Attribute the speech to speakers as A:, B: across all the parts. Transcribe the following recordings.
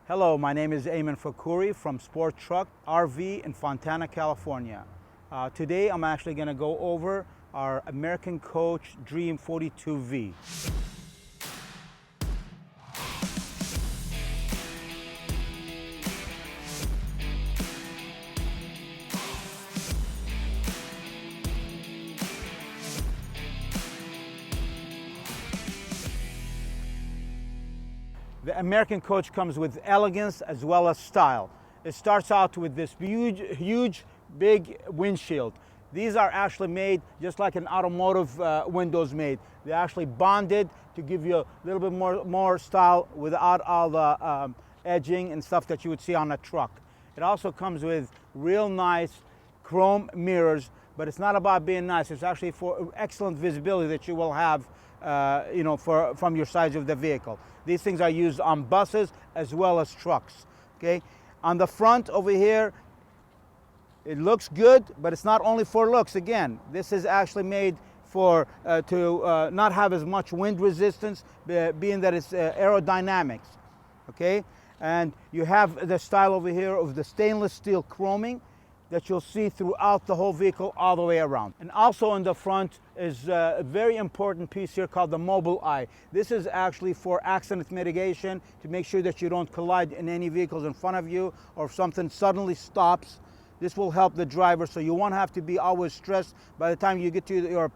A: Hello, my name is Ayman Fakhouri from SportTruckRV in Fontana, California. Today I'm actually going to go over our American Coach Dream 42V. The American Coach comes with elegance as well as style. It starts out with this huge, big windshield. These are actually made just like an automotive windows made. They're actually bonded to give you a little bit more style without all the edging and stuff that you would see on a truck. It also comes with real nice chrome mirrors, but it's not about being nice. It's actually for excellent visibility that you will have from your sides of the vehicle. These things are used on buses as well as trucks. Okay, on the front over here, it looks good, but it's not only for looks. Again, this is actually made for to not have as much wind resistance, being that it's aerodynamics. Okay, and you have the style over here of the stainless steel chroming that you'll see throughout the whole vehicle all the way around. And also in the front is a very important piece here called the mobile eye. This is actually for accident mitigation, to make sure that you don't collide in any vehicles in front of you, or if something suddenly stops. This will help the driver, so you won't have to be always stressed. By the time you get to your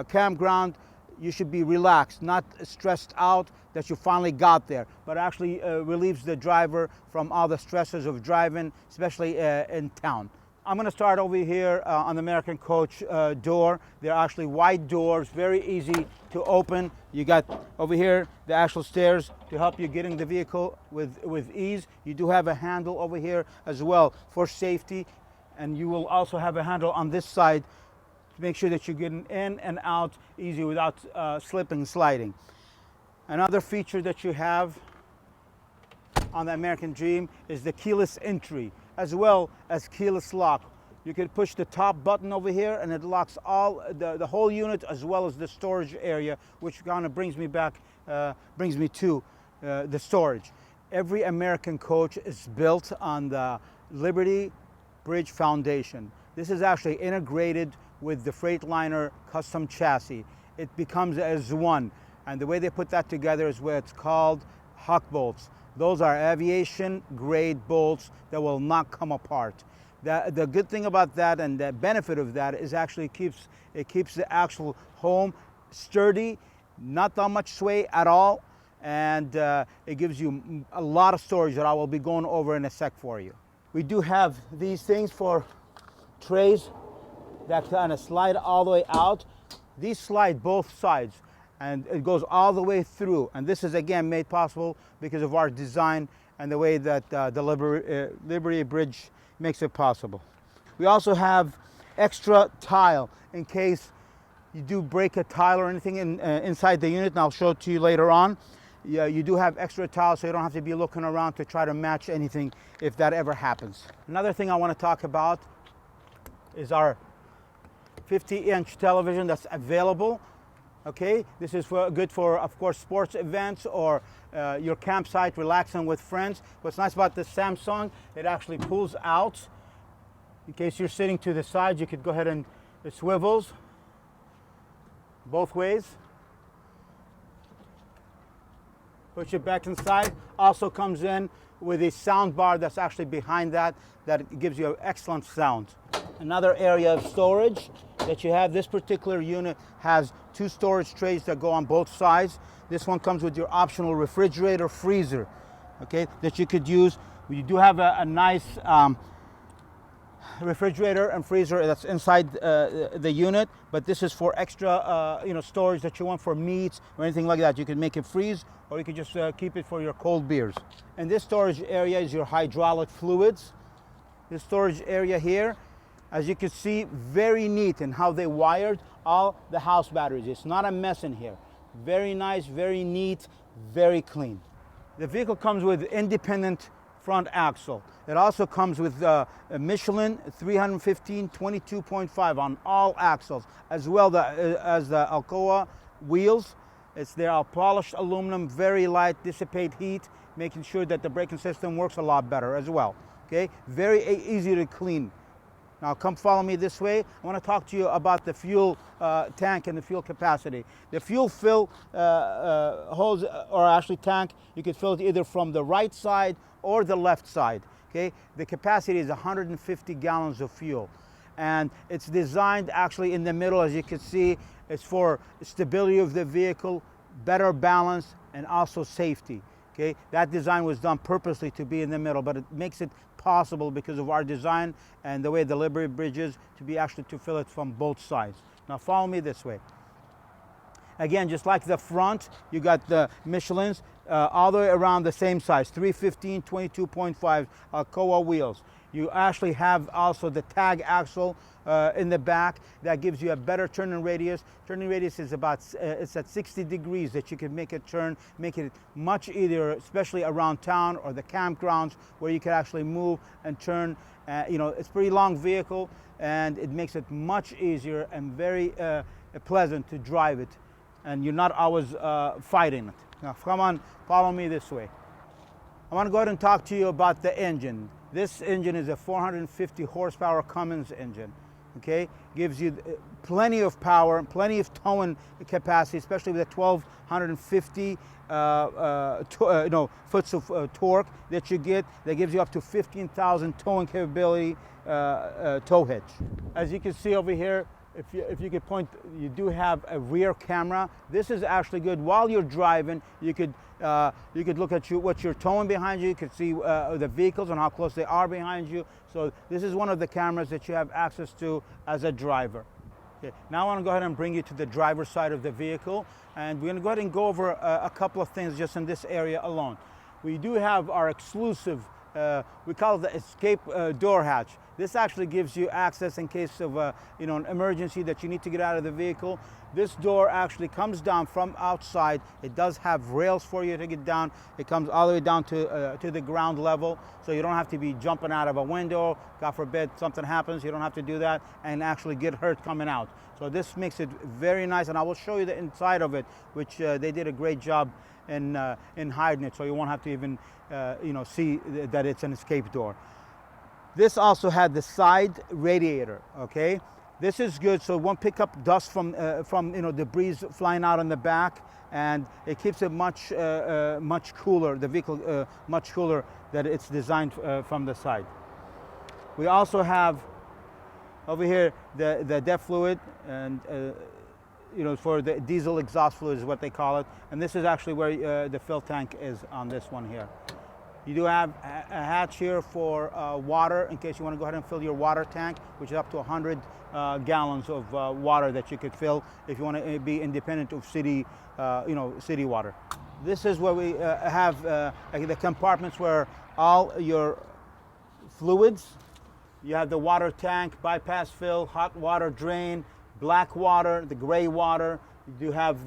A: campground, you should be relaxed, not stressed out that you finally got there, but actually relieves the driver from all the stresses of driving, especially in town. I'm going to start over here on the American Coach door. They're actually wide doors, very easy to open. You got over here the actual stairs to help you get in the vehicle with ease. You do have a handle over here as well for safety, and you will also have a handle on this side to make sure that you're getting in and out easy without slipping and sliding. Another feature that you have on the American Dream is the keyless entry as well as keyless lock. You can push the top button over here and it locks all the whole unit as well as the storage area, which kind of brings me to the storage. Every American Coach is built on the Liberty Bridge foundation. This is actually integrated with the Freightliner custom chassis. It becomes as one. And the way they put that together is what's called huck bolts. Those are aviation grade bolts that will not come apart. The good thing about that and the benefit of that is actually it keeps the actual home sturdy, not that much sway at all, and it gives you a lot of storage that I will be going over in a sec for you. We do have these things for trays that kind of slide all the way out. These slide both sides and it goes all the way through, and this is again made possible because of our design and the way that the Liberty Bridge makes it possible. We also have extra tile in case you do break a tile or anything inside the unit, and I'll show it to you later on. Yeah, you do have extra tile, so you don't have to be looking around to try to match anything if that ever happens. Another thing I want to talk about is our 50-inch television that's available. Okay, this is good for, of course, sports events or your campsite, relaxing with friends. What's nice about this Samsung, it actually pulls out. In case you're sitting to the side, you could go ahead and it swivels both ways. Push it back inside. Also comes in with a sound bar that's actually behind that gives you an excellent sound. Another area of storage that you have, this particular unit has two storage trays that go on both sides. This one comes with your optional refrigerator freezer, okay, that you could use. You do have a nice refrigerator and freezer that's inside the unit, but this is for extra storage that you want for meats or anything like that. You can make it freeze, or you can just keep it for your cold beers. And this storage area is your hydraulic fluids. This storage area here, as you can see, very neat in how they wired all the house batteries. It's not a mess in here. Very nice, very neat, very clean. The vehicle comes with independent front axle. It also comes with a Michelin 315 22.5 on all axles, as well as the Alcoa wheels. They're all polished aluminum, very light, dissipate heat, making sure that the braking system works a lot better as well. Okay, very easy to clean. Now come follow me this way. I want to talk to you about the fuel tank and the fuel capacity. The fuel fill hose, or actually tank, you could fill it either from the right side or the left side. Okay, the capacity is 150 gallons of fuel, and it's designed actually in the middle, as you can see. It's for stability of the vehicle, better balance, and also safety. Okay, that design was done purposely to be in the middle, but it makes it possible because of our design and the way the delivery bridge is to be actually to fill it from both sides. Now follow me this way. Again, just like the front, you got the Michelins all the way around the same size, 315, 22.5 Alcoa wheels. You actually have also the tag axle in the back that gives you a better turning radius. Turning radius is about, it's at 60 degrees that you can make it turn, make it much easier, especially around town or the campgrounds where you can actually move and turn. You know, it's a pretty long vehicle, and it makes it much easier and very pleasant to drive it, and you're not always fighting it. Now come on, follow me this way. I want to go ahead and talk to you about the engine. This engine is a 450 horsepower Cummins engine. Okay, gives you plenty of power, plenty of towing capacity, especially with the 1250 foot of torque that you get. That gives you up to 15,000 towing capability tow hitch. As you can see over here, if you could point, you do have a rear camera. This is actually good. While you're driving, you could look at what you're towing behind you. You could see the vehicles and how close they are behind you. So this is one of the cameras that you have access to as a driver. Okay. Now I want to go ahead and bring you to the driver's side of the vehicle, and we're going to go ahead and go over a couple of things just in this area alone. We do have our exclusive, we call it the escape door hatch. This actually gives you access in case of an emergency that you need to get out of the vehicle. This door actually comes down from outside. It does have rails for you to get down. It comes all the way down to the ground level, so you don't have to be jumping out of a window. God forbid something happens, you don't have to do that and actually get hurt coming out. So this makes it very nice, and I will show you the inside of it, which they did a great job in hiding it, so you won't have to even see that it's an escape door. This also had the side radiator. Okay, this is good, so it won't pick up dust from debris flying out in the back, and it keeps it much cooler. The vehicle much cooler that it's designed from the side. We also have over here the DEF fluid, and for the diesel exhaust fluid is what they call it, and this is actually where the fill tank is on this one here. You do have a hatch here for water in case you want to go ahead and fill your water tank, which is up to 100 gallons of water that you could fill if you want to be independent of city water. This is where we have the compartments where all your fluids. You have the water tank, bypass fill, hot water drain, black water, the gray water. You do have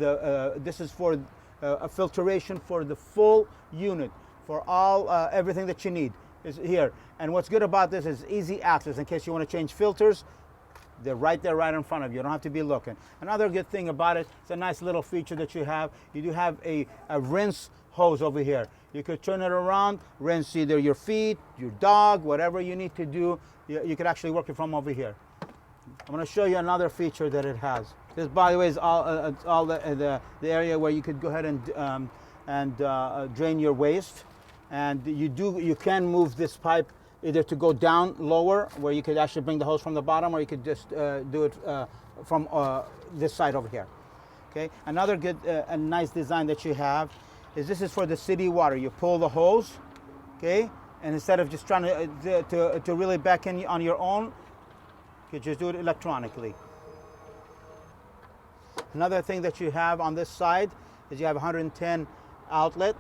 A: this is for a filtration for the full unit. For all everything that you need is here. And what's good about this is easy access in case you want to change filters. They're right there, right in front of you. You don't have to be looking. Another good thing about it, it's a nice little feature that you have. You do have a rinse hose over here. You could turn it around, rinse either your feet, your dog, whatever you need to do. You could actually work it from over here. I'm going to show you another feature that it has. This, by the way, is all the area where you could go ahead and drain your waste. And you can move this pipe either to go down lower, where you could actually bring the hose from the bottom, or you could just do it from this side over here. Okay. Another good and nice design that you have is this is for the city water. You pull the hose, okay, and instead of just trying to really back in on your own, you can just do it electronically. Another thing that you have on this side is you have 110 outlet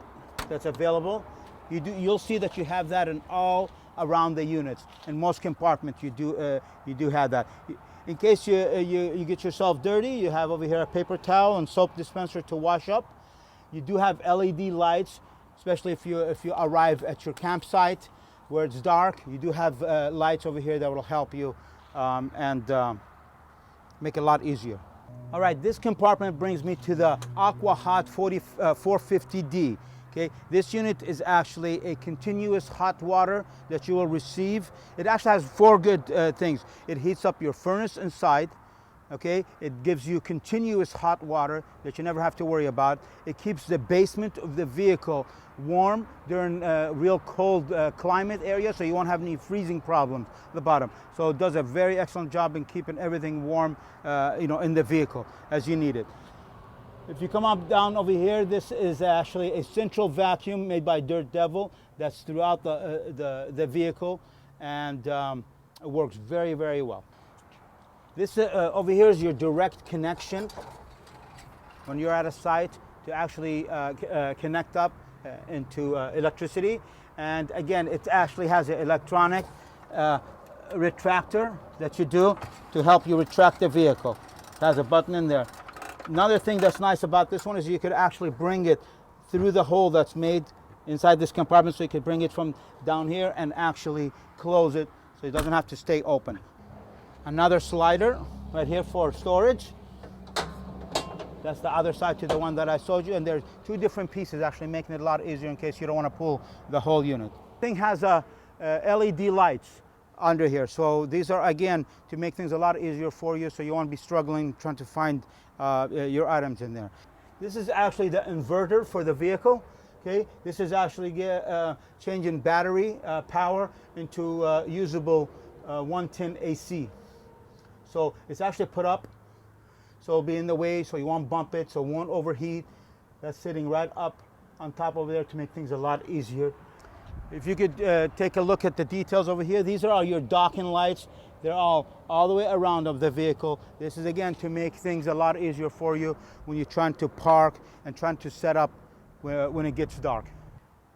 A: that's available. You'll see that you have that in all around the units. In most compartments, you do have that. In case you get yourself dirty, you have over here a paper towel and soap dispenser to wash up. You do have LED lights, especially if you arrive at your campsite where it's dark. You do have lights over here that will help you and make it a lot easier. All right, this compartment brings me to the Aqua Hot 450D. Okay, this unit is actually a continuous hot water that you will receive. It actually has four good things. It heats up your furnace inside. Okay, it gives you continuous hot water that you never have to worry about. It keeps the basement of the vehicle warm during real cold climate area, so you won't have any freezing problems at the bottom. So it does a very excellent job in keeping everything warm, in the vehicle as you need it. If you come up down over here, this is actually a central vacuum made by Dirt Devil that's throughout the vehicle, and it works very, very well. This over here is your direct connection when you're at a site to actually connect up into electricity. And again, it actually has an electronic retractor that you do to help you retract the vehicle. It has a button in there. Another thing that's nice about this one is you could actually bring it through the hole that's made inside this compartment, so you could bring it from down here and actually close it so it doesn't have to stay open. Another slider right here for storage. That's the other side to the one that I showed you, and there's two different pieces, actually making it a lot easier in case you don't want to pull the whole unit. Thing has LED lights under here, so these are again to make things a lot easier for you, so you won't be struggling trying to find your items in there. This is actually the inverter for the vehicle. Okay, this is actually changing battery power into usable 110 AC. So it's actually put up so it'll be in the way, so you won't bump it, so it won't overheat. That's sitting right up on top over there to make things a lot easier. If you could take a look at the details over here, these are all your docking lights. They're all the way around of the vehicle. This is again to make things a lot easier for you when you're trying to park and trying to set up when it gets dark.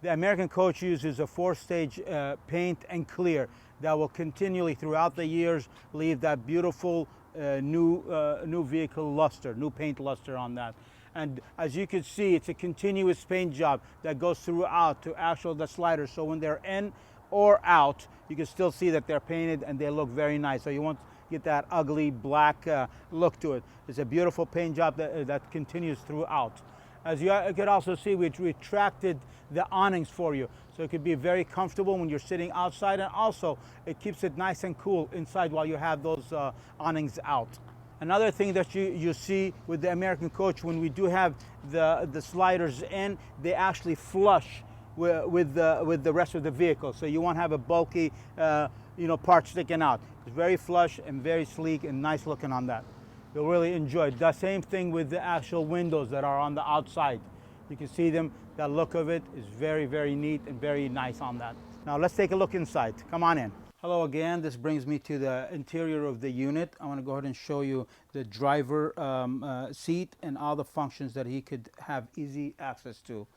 A: The American Coach uses a 4-stage paint and clear that will continually throughout the years leave that beautiful new vehicle luster, new paint luster on that. And as you can see, it's a continuous paint job that goes throughout to actual the sliders. So when they're in or out, you can still see that they're painted and they look very nice. So you won't get that ugly black look to it. It's a beautiful paint job that continues throughout. As you could also see, we retracted the awnings for you, so it could be very comfortable when you're sitting outside, and also it keeps it nice and cool inside while you have those awnings out. Another thing that you see with the American Coach, when we do have the sliders in, they actually flush with the rest of the vehicle, so you won't have a bulky part sticking out. It's very flush and very sleek and nice looking on that. You'll really enjoy it. The same thing with the actual windows that are on the outside. You can see them. That look of it is very, very neat and very nice on that. Now let's take a look inside. Come on in. Hello again. This brings me to the interior of the unit. I want to go ahead and show you the driver seat and all the functions that he could have easy access to.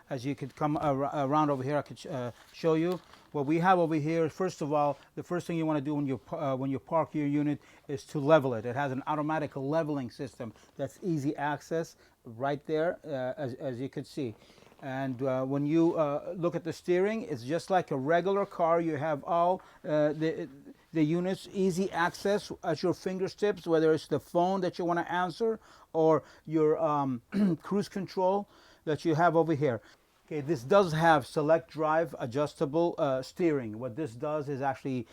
A: As you could come around over here, I could show you what we have over here. First of all, the first thing you want to do when you park your unit is to level it. It has an automatic leveling system that's easy access right there, as you could see. And when you look at the steering, it's just like a regular car. You have all the units, easy access at your fingertips, whether it's the phone that you want to answer or your cruise control that you have over here. Okay, this does have select drive adjustable steering. What this does is actually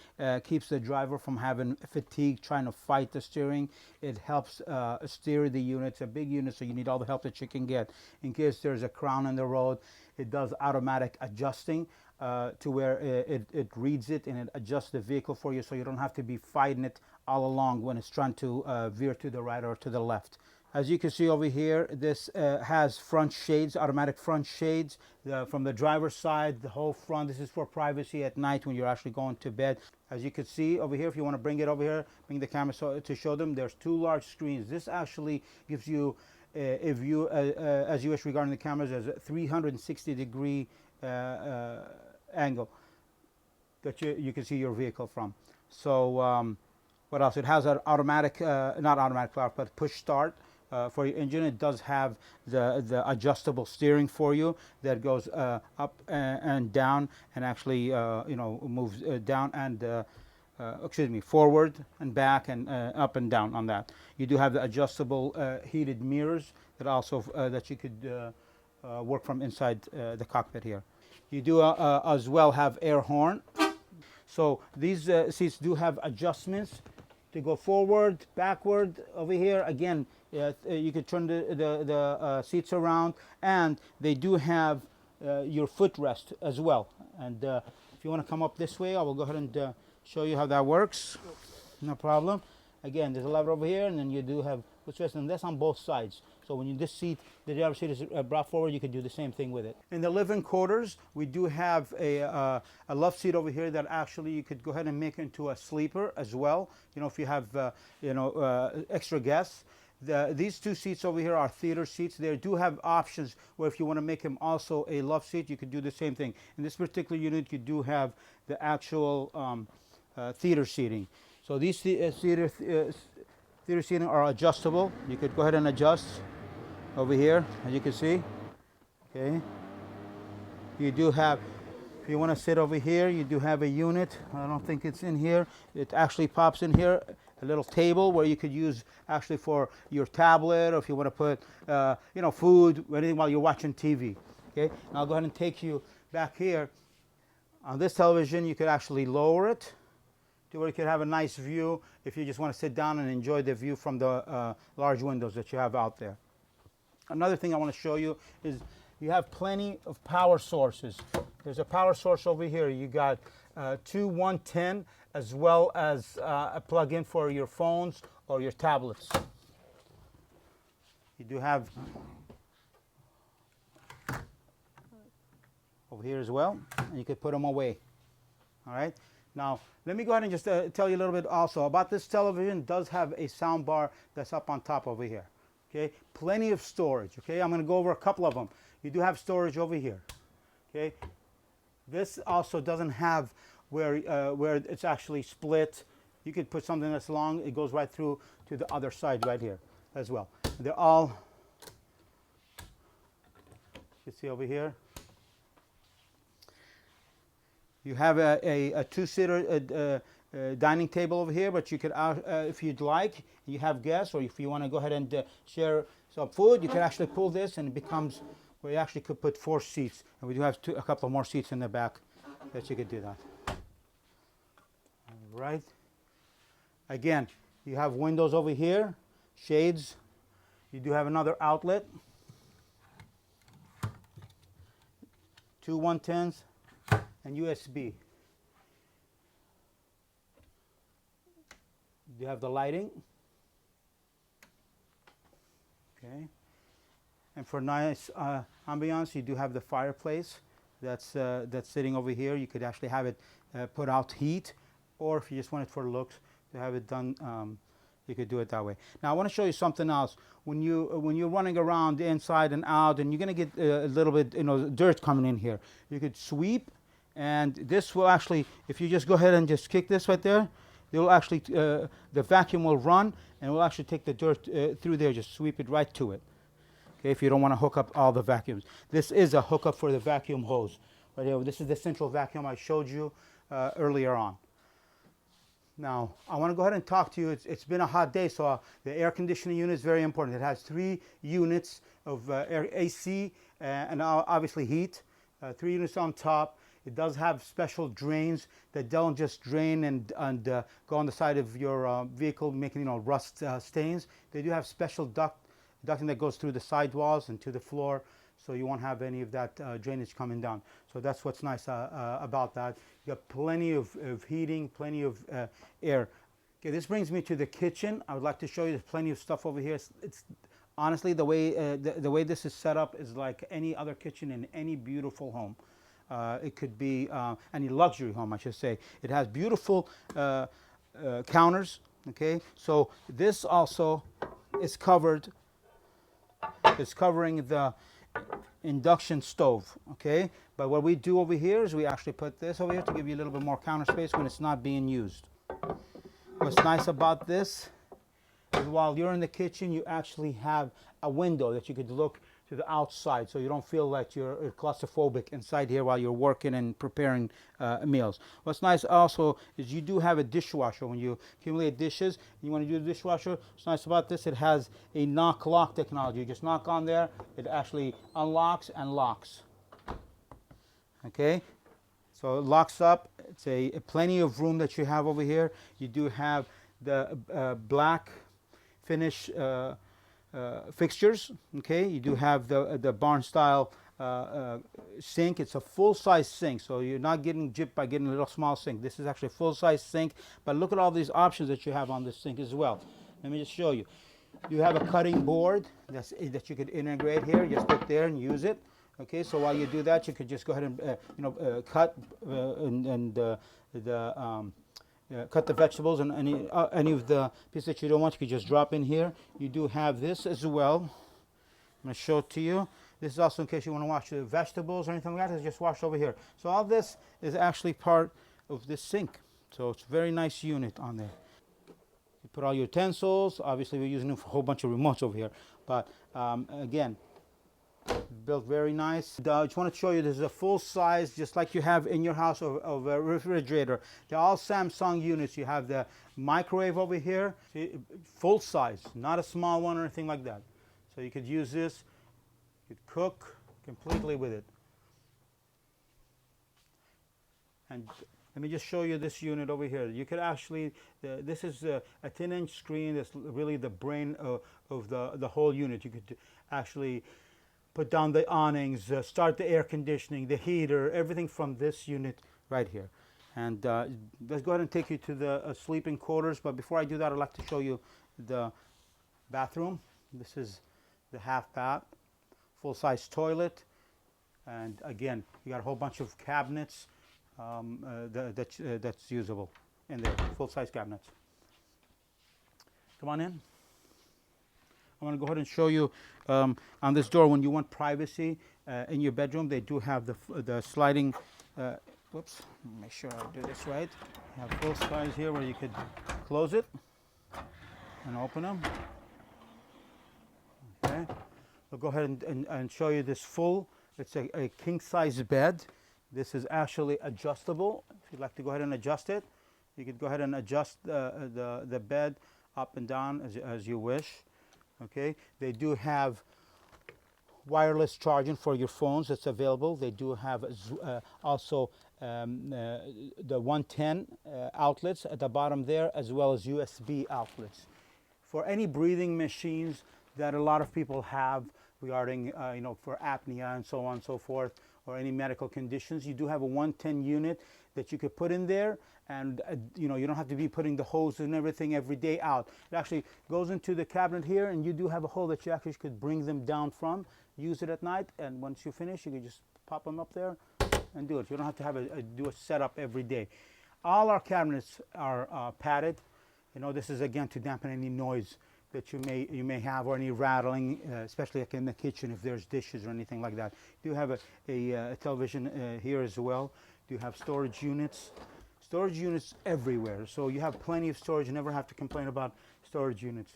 A: keeps the driver from having fatigue trying to fight the steering. It helps steer the unit. It's a big unit, so you need all the help that you can get. In case there's a crown in the road, it does automatic adjusting to where it reads it and it adjusts the vehicle for you, so you don't have to be fighting it all along when it's trying to veer to the right or to the left. As you can see over here, this has front shades, automatic front shades from the driver's side, the whole front. This is for privacy at night when you're actually going to bed. As you can see over here, if you want to bring it over here, bring the camera to show them, there's two large screens. This actually gives you a view, as you wish regarding the cameras, as a 360-degree angle that you can see your vehicle from. So what else? It has an automatic, not automatic start, but push start. For your engine. It does have the adjustable steering for you that goes up and down, and actually moves down and forward and back and up and down on that. You do have the adjustable heated mirrors that also that you could work from inside the cockpit here. You do as well have air horn. So these seats do have adjustments to go forward, backward. Over here, again, you could turn the seats around, and they do have your footrest as well. And if you want to come up this way, I will go ahead and show you how that works. No problem. Again, there's a lever over here, and then you do have footrest, and that's on both sides. So when this seat, the driver's seat is brought forward, you can do the same thing with it. In the living quarters, we do have a love seat over here that actually you could go ahead and make into a sleeper as well. You know, if you have extra guests. These two seats over here are theater seats. They do have options where if you want to make them also a love seat, you could do the same thing. In this particular unit, you do have the actual theater seating. So these theater seating are adjustable. You could go ahead and adjust over here, as you can see. Okay. You do have, if you want to sit over here, you do have a unit. I don't think it's in here. It actually pops in here. A little table where you could use actually for your tablet, or if you want to put, food, anything while you're watching TV. Okay. And I'll go ahead and take you back here. On this television, you could actually lower it to where you could have a nice view if you just want to sit down and enjoy the view from the large windows that you have out there. Another thing I want to show you is you have plenty of power sources. There's a power source over here. You got two 110 as well as a plug-in for your phones or your tablets. You do have over here as well, and you could put them away. All right. Now, let me go ahead and just tell you a little bit also about this television. It does have a sound bar that's up on top over here. Okay, plenty of storage. Okay, I'm going to go over a couple of them. You do have storage over here. Okay, this also doesn't have where it's actually split. You could put something that's long. It goes right through to the other side right here as well. They're all, you see over here. You have a two-seater dining table over here, but you could, if you'd like, you have guests, or if you want to go ahead and share some food, you can actually pull this and it becomes where you actually could put 4 seats. And we do have a couple more seats in the back that you could do that. All right. Again, you have windows over here, shades. You do have another outlet. 2 110s and USB. You have the lighting. Okay. And for nice ambiance, you do have the fireplace that's sitting over here. You could actually have it put out heat, or if you just want it for looks, to have it done, you could do it that way. Now I want to show you something else. When you're running around inside and out, and you're going to get a little bit dirt coming in here, you could sweep, and this will actually, if you just go ahead and just kick this right there, it will actually the vacuum will run and will actually take the dirt through there. Just sweep it right to it. Okay, if you don't want to hook up all the vacuums, this is a hookup for the vacuum hose right here. This is the central vacuum I showed you earlier on. Now, I want to go ahead and talk to you. It's been a hot day, so the air conditioning unit is very important. It has 3 units of AC and obviously heat, 3 units on top. It does have special drains that don't just drain and go on the side of your vehicle, making rust stains. They do have special ducting that goes through the sidewalls and to the floor, so you won't have any of that drainage coming down. So that's what's nice about that. You got plenty of heating, plenty of air. Okay, this brings me to the kitchen. I would like to show you there's plenty of stuff over here. It's honestly the way this is set up is like any other kitchen in any beautiful home. It could be any luxury home, I should say. It has beautiful counters. Okay, so this also is covered. It's covering the induction stove. Okay, but what we do over here is we actually put this over here to give you a little bit more counter space when it's not being used. What's nice about this is while you're in the kitchen, you actually have a window that you could look to the outside, so you don't feel like you're claustrophobic inside here while you're working and preparing meals. What's nice also is you do have a dishwasher. When you accumulate dishes and you want to do the dishwasher, what's nice about this, it has a knock lock technology. You just knock on there, it actually unlocks and locks. Okay, so it locks up. It's a plenty of room that you have over here. You do have the black finish fixtures. Okay, you do have the barn style sink. It's a full size sink, so you're not getting gypped by getting a little small sink. This is actually a full size sink, but look at all these options that you have on this sink as well. Let me just show you. You have a cutting board that you could integrate here. Just put there and use it. Okay, so while you do that, you could just go ahead and cut cut the vegetables and any of the pieces that you don't want. You could just drop in here. You do have this as well. I'm going to show it to you. This is also in case you want to wash the vegetables or anything like that. It's just washed over here. So all this is actually part of this sink. So it's a very nice unit on there. You put all your utensils. Obviously, we're using it for a whole bunch of remotes over here. But again, built very nice. I just want to show you this is a full size, just like you have in your house, of a refrigerator. They're all Samsung units. You have the microwave over here, full size, not a small one or anything like that. So you could use this, you could cook completely with it. And let me just show you this unit over here. You could actually, this is a 10-inch screen. That's really the brain of the whole unit. You could actually put down the awnings, start the air conditioning, the heater, everything from this unit right here. And let's go ahead and take you to the sleeping quarters. But before I do that, I'd like to show you the bathroom. This is the half bath, full-size toilet. And again, you got a whole bunch of cabinets that's usable in there, full-size cabinets. Come on in. I want to go ahead and show you on this door, when you want privacy in your bedroom, they do have the sliding, whoops, make sure I do this right. You have full size here where you could close it and open them. Okay, I'll go ahead and show you this full, it's a king size bed. This is actually adjustable. If you'd like to go ahead and adjust it, you could go ahead and adjust the bed up and down as you wish. Okay, they do have wireless charging for your phones that's available. They do have also the 110 outlets at the bottom there, as well as USB outlets. For any breathing machines that a lot of people have regarding, for apnea and so on and so forth, or any medical conditions, you do have a 110 unit that you could put in there, and you don't have to be putting the hose and everything every day out. It actually goes into the cabinet here, and you do have a hole that you actually could bring them down from, use it at night, and once you finish, you can just pop them up there and do it. You don't have to have do a setup every day. All our cabinets are padded. This is again to dampen any noise that you may have, or any rattling, especially like in the kitchen if there's dishes or anything like that. You do have a television here as well. You have storage units everywhere. So you have plenty of storage. You never have to complain about storage units.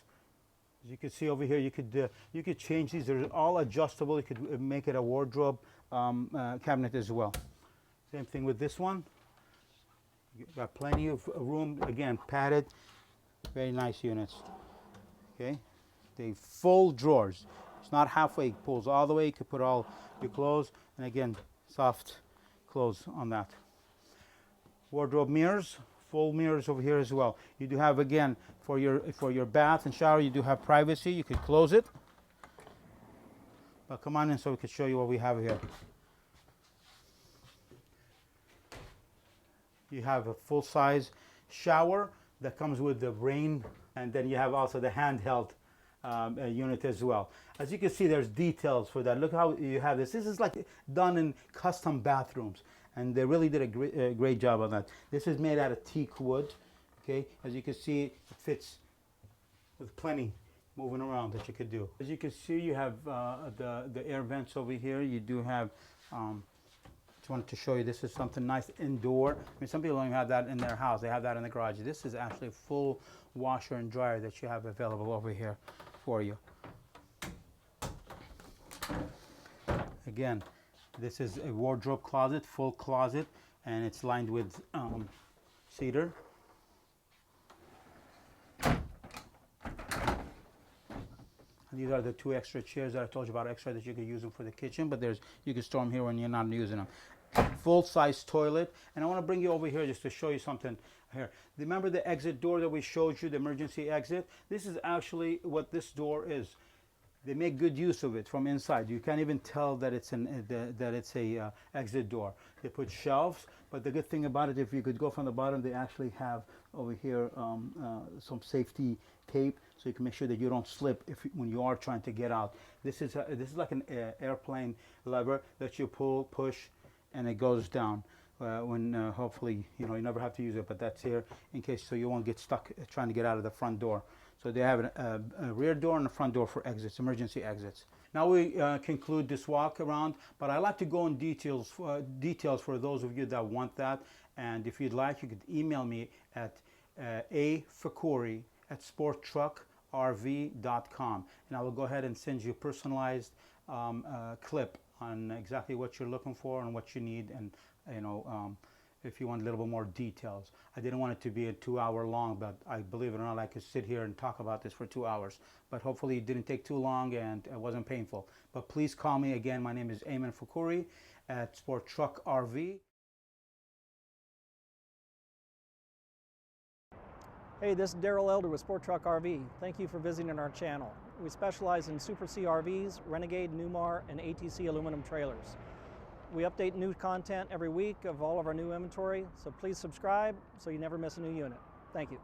A: As you can see over here, you could change these. They're all adjustable. You could make it a wardrobe cabinet as well. Same thing with this one. You've got plenty of room. Again, padded, very nice units. Okay, they full drawers. It's not halfway. It pulls all the way. You could put all your clothes, and again, soft clothes on that. Wardrobe mirrors, full mirrors over here as well. You do have, again, for your bath and shower, you do have privacy. You could close it. But come on in so we can show you what we have here. You have a full-size shower that comes with the rain, and then you have also the handheld unit as well. As you can see, there's details for that. Look how you have this. This is like done in custom bathrooms, and they really did a great job on that. This is made out of teak wood. Okay, as you can see, it fits with plenty moving around that you could do. As you can see, you have the air vents over here. You do have. Just wanted to show you, this is something nice indoor. I mean, some people don't even have that in their house. They have that in the garage. This is actually a full washer and dryer that you have available over here for you. Again, this is a wardrobe closet, full closet, and it's lined with cedar. These are the 2 extra chairs that I told you about extra that you could use them for the kitchen, but you can store them here when you're not using them. Full-size toilet, and I want to bring you over here just to show you something here. Remember the exit door that we showed you, the emergency exit? This is actually what this door is. They make good use of it from inside. You can't even tell that it's a exit door. They put shelves, but the good thing about it, if you could go from the bottom, they actually have over here some safety tape, so you can make sure that you don't slip when you are trying to get out. This is like an airplane lever that you pull, push, and it goes down. Hopefully you never have to use it, but that's here in case, so you won't get stuck trying to get out of the front door. So they have a rear door and a front door for exits, emergency exits. Now we conclude this walk around, but I like to go in details for those of you that want that. And if you'd like, you could email me at afakuri@sporttruckrv.com, and I will go ahead and send you a personalized clip on exactly what you're looking for and what you need, and if you want a little bit more details. I didn't want it to be a 2-hour long, but I believe it or not, I could sit here and talk about this for 2 hours. But hopefully it didn't take too long and it wasn't painful. But please call me again. My name is Ayman Fakhouri at SportTruckRV.
B: Hey, this is Daryl Elder with SportTruckRV. Thank you for visiting our channel. We specialize in Super C RVs, Renegade, Newmar, and ATC aluminum trailers. We update new content every week of all of our new inventory, so please subscribe so you never miss a new unit. Thank you.